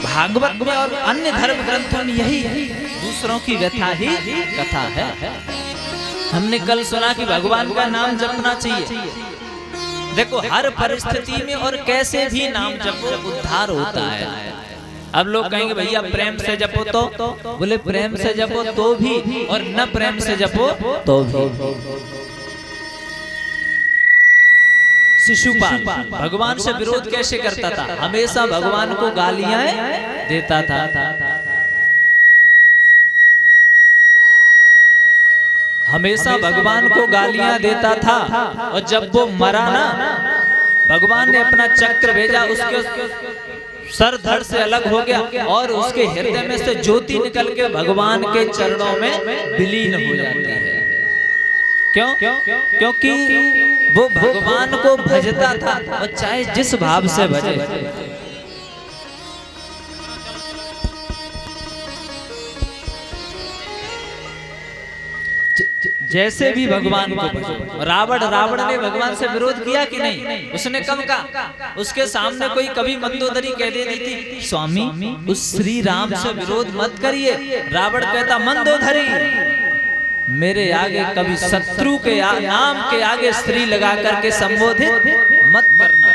भागवत में और अन्य धर्म ग्रंथों में यही दूसरों की व्यथा ही कथा है। हमने कल सुना कि भगवान का नाम जपना चाहिए। देखो हर परिस्थिति में और कैसे भी नाम जपो उद्धार होता है। अब लोग कहेंगे भैया प्रेम से जपो तो, बोले प्रेम से जपो तो भी और न प्रेम से जपो तो भी। शिशुपाल भगवान से विरोध कैसे करता था? हमेशा भगवान को गालियां देता था। हमेशा भगवान को गालियां देता था और जब वो मरा ना, भगवान ने अपना चक्र भेजा, उसके सर धड़ से अलग हो गया और उसके हृदय में से ज्योति निकल के भगवान के चरणों में विलीन हो जाती है। क्यों? क्योंकि वो भगवान को भजता था और चाहे जिस भाव से भजे। जैसे भी भगवान को भजो। रावण ने भगवान से विरोध किया कि नहीं? उसने कब कहा? उसके सामने कोई कभी मंदोदरी कह देती थी स्वामी उस श्री राम से विरोध मत करिए, रावण कहता मंदोदरी मेरे आगे कभी शत्रु के नाम के आगे स्त्री लगा करके संबोधित मत करना।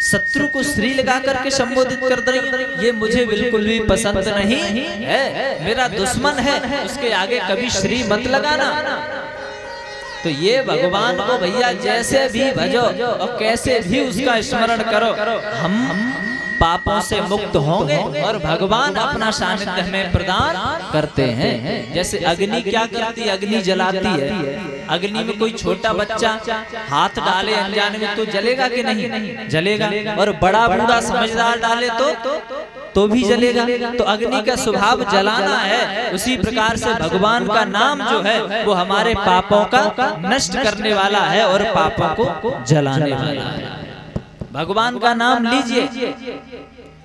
शत्रु को स्त्री लगा करके संबोधित कर रही, ये मुझे बिल्कुल भी पसंद नहीं है। मेरा दुश्मन है, उसके आगे कभी श्री मत लगाना। तो ये भगवान को भैया जैसे भी भजो और कैसे भी उसका स्मरण करो, हम पापों से मुक्त होंगे और भगवान अपना सानिध्य हमें प्रदान करते हैं। जैसे अग्नि क्या करती है? अग्नि जलाती है। अग्नि में कोई छोटा बच्चा हाथ डाले अनजाने में तो जलेगा कि नहीं? जलेगा। और बड़ा बूढ़ा समझदार डाले तो भी जलेगा। तो अग्नि का स्वभाव जलाना है। उसी प्रकार से भगवान का नाम जो है वो हमारे पापों का नष्ट करने वाला है और पापों को जलाने वाला है। भगवान का नाम लीजिए।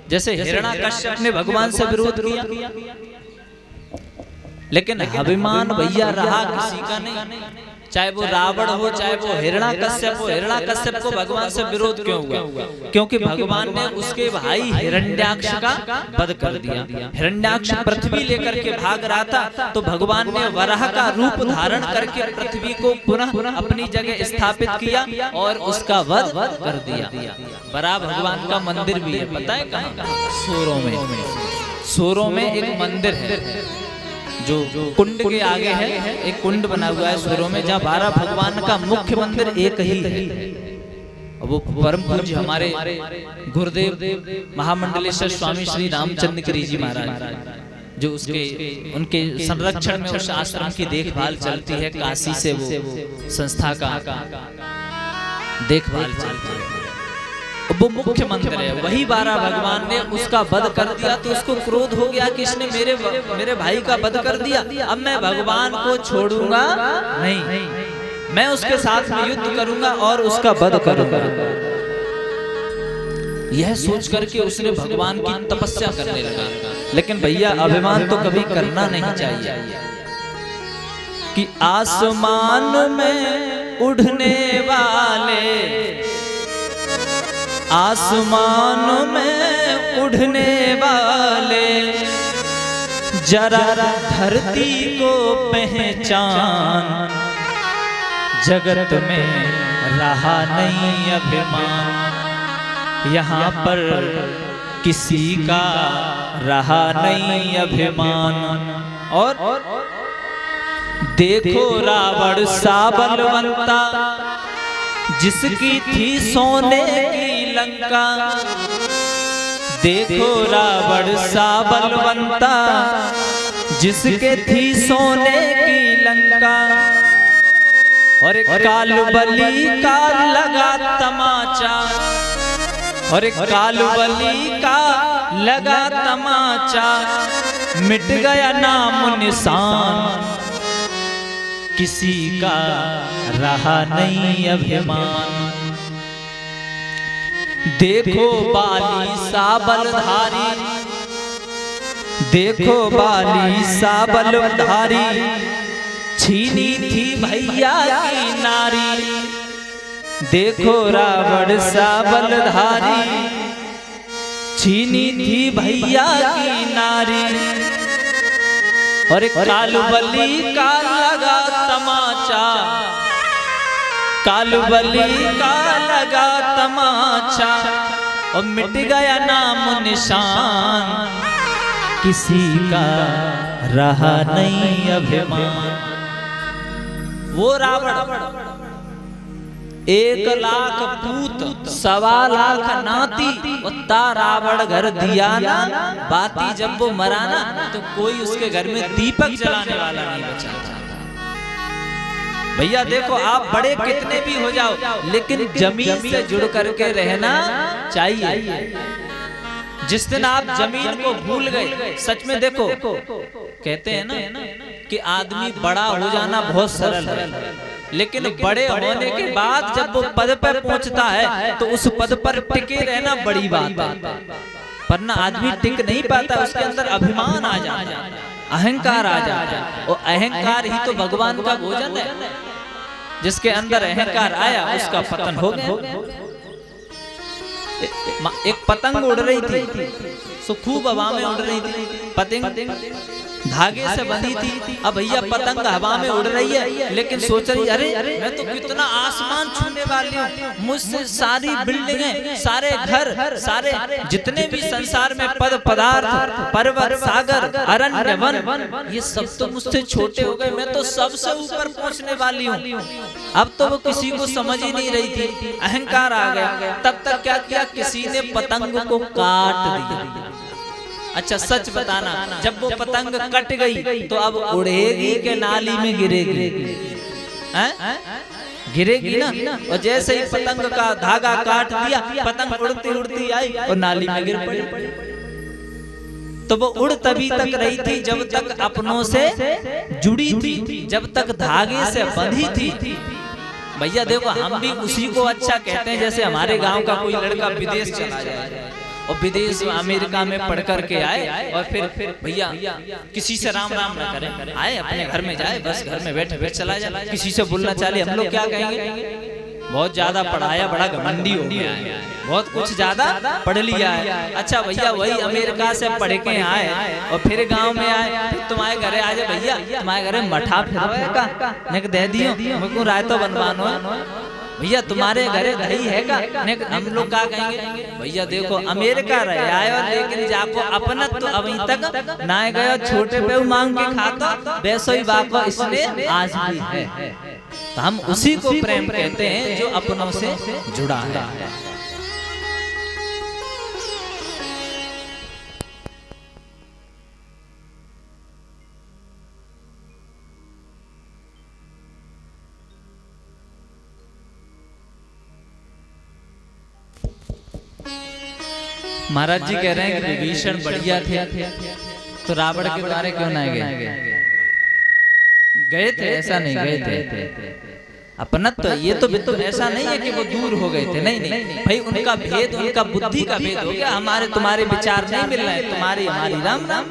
जैसे हिरण्याकश्यप ने भगवान से विरोध किया, लेकिन अभिमान भैया रहा किसी का नहीं। चाहे वो रावण हो, चाहे वो हिरण्याकश्यप हो। हिरण्याकश्यप को भगवान से विरोध क्यों हुआ? क्योंकि भगवान ने उसके भाई हिरण्याक्ष का वध कर दिया। हिरण्याक्ष पृथ्वी लेकर के भाग रहा था, तो भगवान ने वराह का रूप धारण करके पृथ्वी को पुनः अपनी जगह स्थापित किया और उसका वध कर दिया। वराह भगवान का मंदिर भी है, पता है कहाँ? सोरों में। सोरों में एक मंदिर है जो कुंड के आगे है। एक कुंड बना हुआ है सोरों में, जहाँ 12 भगवान का मुख्य मंदिर एक ही है। वो परम पूज्य हमारे गुरुदेव महामंडलेश्वर स्वामी श्री रामचंद्र गिरी जी महाराज, जो उनके संरक्षण में उस आश्रम की देखभाल चलती है। काशी से वो संस्था का देखभाल चलती है। वो मुख्य मंदिर है। वही 12 भगवान ने उसका वध कर दिया, तो उसको क्रोध हो गया कि इसने मेरे भाई का वध कर दिया, अब मैं भगवान को छोड़ूंगा नहीं, मैं उसके साथ में युद्ध करूंगा और उसका वध करूंगा। यह सोच करके उसने भगवान की तपस्या करने लगा। लेकिन भैया अभिमान तो कभी करना नहीं चाहिए कि आसमान में उड़ने वाले, आसमान में उड़ने वाले, जरा धरती को पहचान, जगत में रहा नहीं अभिमान, यहाँ पर किसी का रहा नहीं अभिमान। और देखो रावण सा बलवंता, जिसकी थी सोने की लंका, देखो रावण सा बलवंता, जिसके थी सोने की लंका। और एक कालबली का लगा तमाचा, और एक कालबली का लगा तमाचा, मिट गया नाम निशान, किसी का रहा नहीं अभिमान। देखो बाली सा बलधारी, देखो बाली सा बलधारी, छीनी थी भैया की नारी, देखो रावण सा बलधारी, छीनी थी भैया की नारी और कालबली का लगा तमाचा, कालबली का लगा तमाचा और मिट गया नाम निशान, किसी का रहा नहीं अभिमान। वो रावण 1 लाख पूत 1.25 लाख नाती उत्ता रावण घर दिया ना बाती, जब वो मरा ना तो कोई उसके घर में दीपक जलाने वाला नहीं बचा था। भैया देखो, आप बड़े कितने भी हो जाओ लेकिन जमीन से जुड़ करके रहना चाहिए। जिस दिन आप जमीन को भूल गए, सच में देखो कहते हैं ना कि आदमी बड़ा हो जाना बहुत सरल है, लेकिन बड़े होने के बाद जब वो पद पर पहुंचता है तो उस पद पर टिके रहना बड़ी बात है। पर ना आदमी टिक नहीं पाता, उसके अंदर अभिमान आ जाता है, अहंकार आ जाता है, और अहंकार ही तो भगवान का भोजन है। जिसके अंदर अहंकार आया उसका पतन हो गया। एक पतंग उड़ रही थी, सो खूब हवा में उड़ रही थी, पतंग धागे से बंधी थी। अब भैया पतंग हवा में उड़ रही है लेकिन सोच रही अरे मैं तो कितना आसमान छूने वाली हूँ, मुझसे सारी बिल्डिंगें, सारे घर, सारे जितने भी संसार में पद पदार्थ, पर्वत, सागर, अरण्य, वन, ये सब तो मुझसे छोटे हो गए, मैं तो सबसे ऊपर पहुंचने वाली हूँ। अब तो वो किसी को समझ ही नहीं रही थी, अहंकार आ गया। तब तक क्या किया, किसी ने पतंग को काट दिया। अच्छा सच बताना, जब वो पतंग कट गई तो अब उड़ेगी के नाली में गिरेगी? गिरेगी ना। और जैसे ही पतंग का धागा काट दिया, पतंग उड़ती उड़ती आई और नाली में गिर पड़ी। तो वो उड़ तभी तक रही थी जब तक अपनों से जुड़ी थी, जब तक धागे से बंधी थी। भैया देखो, हम भी उसी को अच्छा कहते हैं जैसे हमारे गांव का कोई लड़का विदेश चला जाए और विदेश अमेरिका में पढ़ करके आए और फिर भैया किसी से राम राम न करें, आए अपने घर में जाए, बस घर में बैठे बैठ चला जाए, किसी से बोलना चाहे हम लोग क्या कहेंगे, बहुत ज्यादा पढ़ाया, बड़ा घमंडी हो गया है, बहुत कुछ ज्यादा पढ़ लिया है। अच्छा भैया वही अमेरिका से पढ़ के आए और फिर गांव में आए, फिर तुम्हारे घरे आ जाए, भैया तुम्हारे घरे मठा फिर दे दियो, मुझको रायतो बनवानो है, भैया तुम्हारे घरे दही है का? हम लोग क्या कहेंगे, भैया देखो अमेरिका रहे आए और लेकिन जाको अपना तो अभी तक ना गया, छोटे पे मांग के खाता, वैसो ही बाको इसलिए आज भी है। तो हम उसी को प्रेम कहते हैं जो अपनों से जुड़ा है। महाराज जी कह रहे हैं कि विभीषण बढ़िया थे तो रावण के द्वारे क्यों ना गए थे? ऐसा नहीं गए थे अपना, तो ये तो बिल्कुल ऐसा नहीं है कि वो दूर हो गए थे, नहीं भाई, उनका भेद, उनका बुद्धि का भेद हो गया। हमारे तुम्हारे विचार नहीं मिल रहे, तुम्हारी हमारी राम राम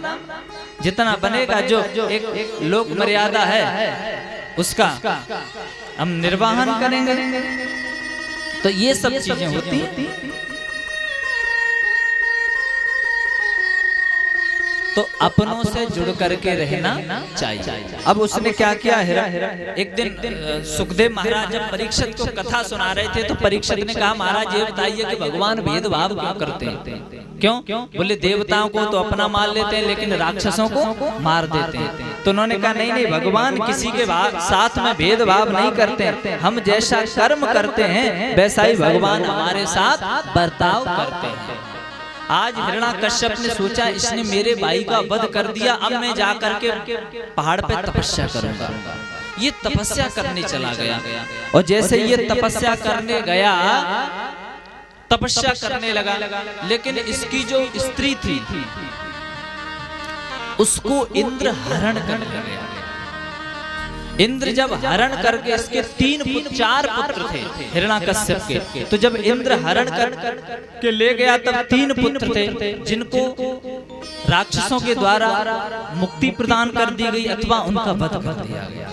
जितना बनेगा, जो एक लोक मर्यादा है उसका हम निर्वाहन करेंगे। तो ये सब चीजें होती हैं। तो अपनों से जुड़ करके रहना चाहिए। अब उसने क्या किया, एक दिन सुखदेव महाराज जब परीक्षित को कथा सुना रहे थे तो परीक्षित ने कहा, महाराज ये बताइए कि भगवान भेदभाव क्यों करते हैं? क्यों? बोले देवताओं को तो अपना मान लेते हैं लेकिन राक्षसों को मार देते हैं। तो उन्होंने कहा नहीं, भगवान किसी के साथ में भेदभाव नहीं करते, हम जैसा कर्म करते हैं वैसा ही भगवान हमारे साथ बर्ताव करते हैं। आज हिरण्याकश्यप ने सोचा इसने मेरे भाई का वध कर दिया, अब मैं जाकर के पहाड़ पे तपस्या करूंगा। ये तपस्या करने चला गया और जैसे ये तपस्या करने गया, तपस्या करने लगा, लेकिन इसकी जो स्त्री थी उसको इंद्र हरण कर गया। इंद्र जब हरण करके, इसके 4 पुत्र थे हिरण्याकश्यप के, तो जब इंद्र हरण करके ले गया तब 3 पुत्र थे जिनको राक्षसों के द्वारा मुक्ति प्रदान कर दी गई अथवा उनका वध कर दिया गया।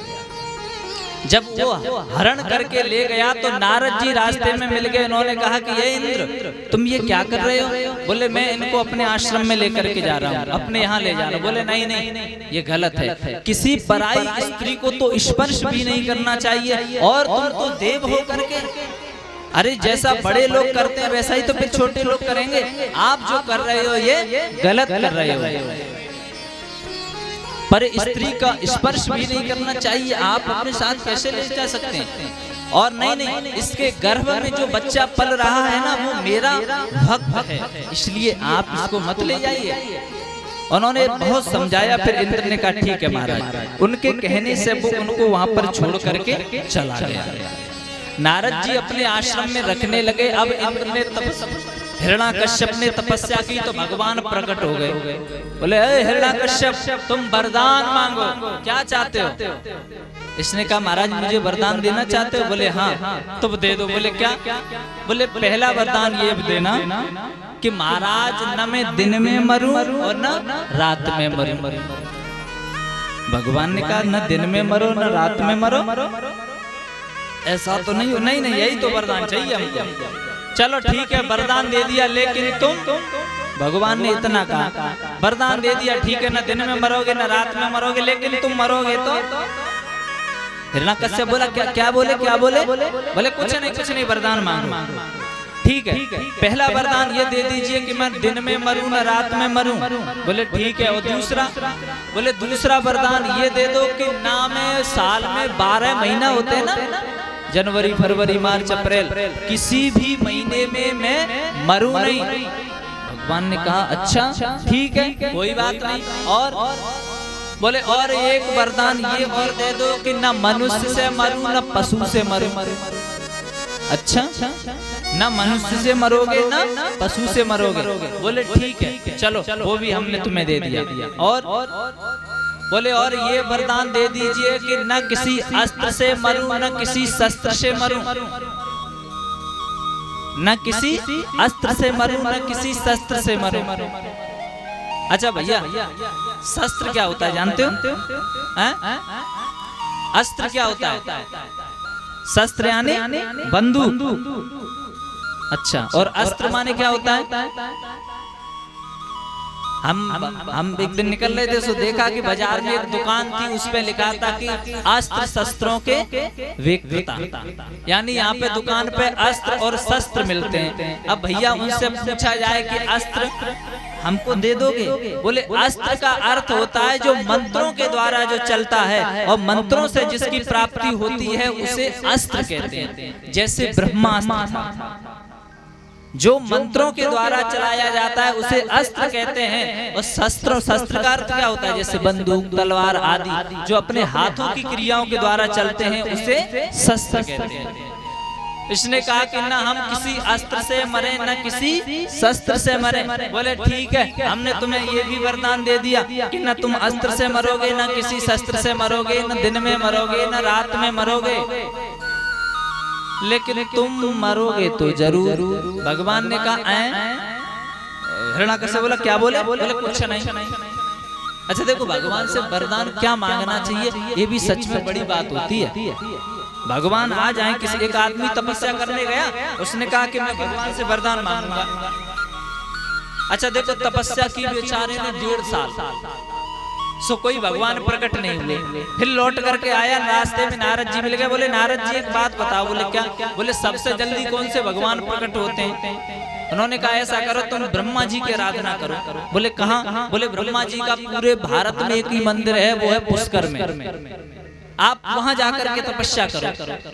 जब वो हरण करके ले गया तो नारद जी रास्ते में मिल गए। उन्होंने कहा कि ये इंद्र तुम ये क्या कर रहे हो? बोले मैं इनको अपने आश्रम में लेकर के जा रहा हूँ, अपने यहाँ ले जा रहा हूँ। बोले नहीं नहीं ये गलत है, किसी पराई स्त्री को तो स्पर्श भी नहीं करना चाहिए, और तुम तो देव हो करके, अरे जैसा बड़े लोग करते हैं वैसा ही तो फिर छोटे लोग करेंगे। आप जो कर रहे हो ये गलत कर रहे हो, पर स्त्री का स्पर्श भी नहीं करना चाहिए, आप अपने साथ कैसे ले जा सकते हैं? और नहीं, इसके गर्भ में जो बच्चा पल रहा है ना वो मेरा भक्त है, इसलिए आप इसको मत ले जाइए। उन्होंने बहुत समझाया, फिर इंद्र ने कहा ठीक है महाराज। उनके कहने से वो उनको वहां पर छोड़ करके चला गया। नारद जी अपने आश्रम में रखने लगे। अब इंद्र ने हिरण्याकश्यप ने तपस्या की तो भगवान प्रकट हो गए। बोले हिरण्याकश्यप तुम वरदान मांगो, क्या चाहते हो? इसने कहा महाराज मुझे वरदान देना चाहते हो? बोले हाँ। तो दे दो। बोले क्या? बोले पहला वरदान ये देना कि महाराज न मैं दिन में मरूं और न रात में मरूं। भगवान ने कहा न दिन में मरो न रात में मरो, ऐसा तो नहीं हो। नहीं यही तो वरदान चाहिए हमको। चलो ठीक है वरदान दे दिया, लेकिन तुम, भगवान ने इतना कहा वरदान दे दिया ठीक है, न दिन में मरोगे न रात में मरोगे, लेकिन तुम मरोगे तो। हिरण्याकश्यप बोला क्या बोले? बोले कुछ नहीं वरदान मांगो। ठीक है पहला वरदान ये दे दीजिए कि मैं दिन में मरूं न रात में मरूं। बोले ठीक है। और दूसरा? बोले दूसरा वरदान ये दे दो कि ना मैं साल में 12 महीना होते हैं ना, जनवरी फरवरी मार्च अप्रैल, किसी भी महीने में मैं मरूं नहीं। भगवान ने कहा अच्छा ठीक है कोई बात नहीं। और बोले और एक वरदान ये और दे दो कि ना मनुष्य से मरूं न पशु से मरूं। अच्छा ना मनुष्य से मरोगे ना पशु से मरोगे। बोले ठीक है चलो वो भी हमने तुम्हें दे दिया। और बोले और ये वरदान दे दीजिए कि न किसी अस्त्र से मरूं न किसी शस्त्र से मरूं। न किसी अस्त्र से मरूं न किसी शस्त्र से मरूं। अच्छा भैया शस्त्र क्या होता है जानते हो? अस्त्र क्या होता है? शस्त्र यानी बंदूक। अच्छा और अस्त्र माने क्या होता है? हम एक दिन निकल रहे थे तो देखा कि बाजार में एक दुकान थी, उस पे लिखा था कि अस्त्र शस्त्रों के विक्रेता, यानी यहाँ पे दुकान पे अस्त्र और शस्त्र मिलते हैं। अब भैया उनसे पूछा जाए कि अस्त्र हमको दे दोगे? बोले अस्त्र का अर्थ होता है जो मंत्रों के द्वारा जो चलता है, और मंत्रों से जिसकी प्राप्ति होती है उसे अस्त्र कहते हैं। जैसे ब्रह्मास्त्र जो मंत्रों के द्वारा चलाया जाता है उसे अस्त्र कहते हैं। और शस्त्र का अर्थ क्या होता है? जैसे बंदूक तलवार आदि जो अपने हाथों की क्रियाओं के द्वारा चलते हैं उसे शस्त्र कहते हैं। इसने कहा कि ना हम किसी अस्त्र से मरे न किसी शस्त्र से मरे। बोले ठीक है हमने तुम्हें ये भी वरदान दे दिया कि न तुम अस्त्र से मरोगे न किसी शस्त्र से मरोगे, न दिन में मरोगे न रात में मरोगे, लेकिन तुम मरोगे तो जरूर। भगवान ने कहा हिरण्याकश्यप बोला क्या बोले? बोले कुछ नहीं। अच्छा देखो भगवान से वरदान क्या मांगना चाहिए ये भी सच में बड़ी बात होती है। भगवान आ जाए, किसी एक आदमी तपस्या करने गया, उसने कहा कि मैं भगवान से वरदान मांगूंगा। अच्छा देखो तपस्या की बेचारे ने 1.5 साल, सो कोई भगवान प्रकट नहीं हुए। फिर लौट करके आया, रास्ते में नारद जी मिल गए। बोले नारद जी एक बात बताओ। बोले क्या? बोले सबसे जल्दी कौन से भगवान प्रकट होते हैं? उन्होंने कहा ऐसा करो तुम ब्रह्मा जी की आराधना करो। बोले कहाँ? बोले ब्रह्मा जी का पूरे भारत में एक ही मंदिर है, वो है पुष्कर में, आप वहां जाकर के तपस्या करो।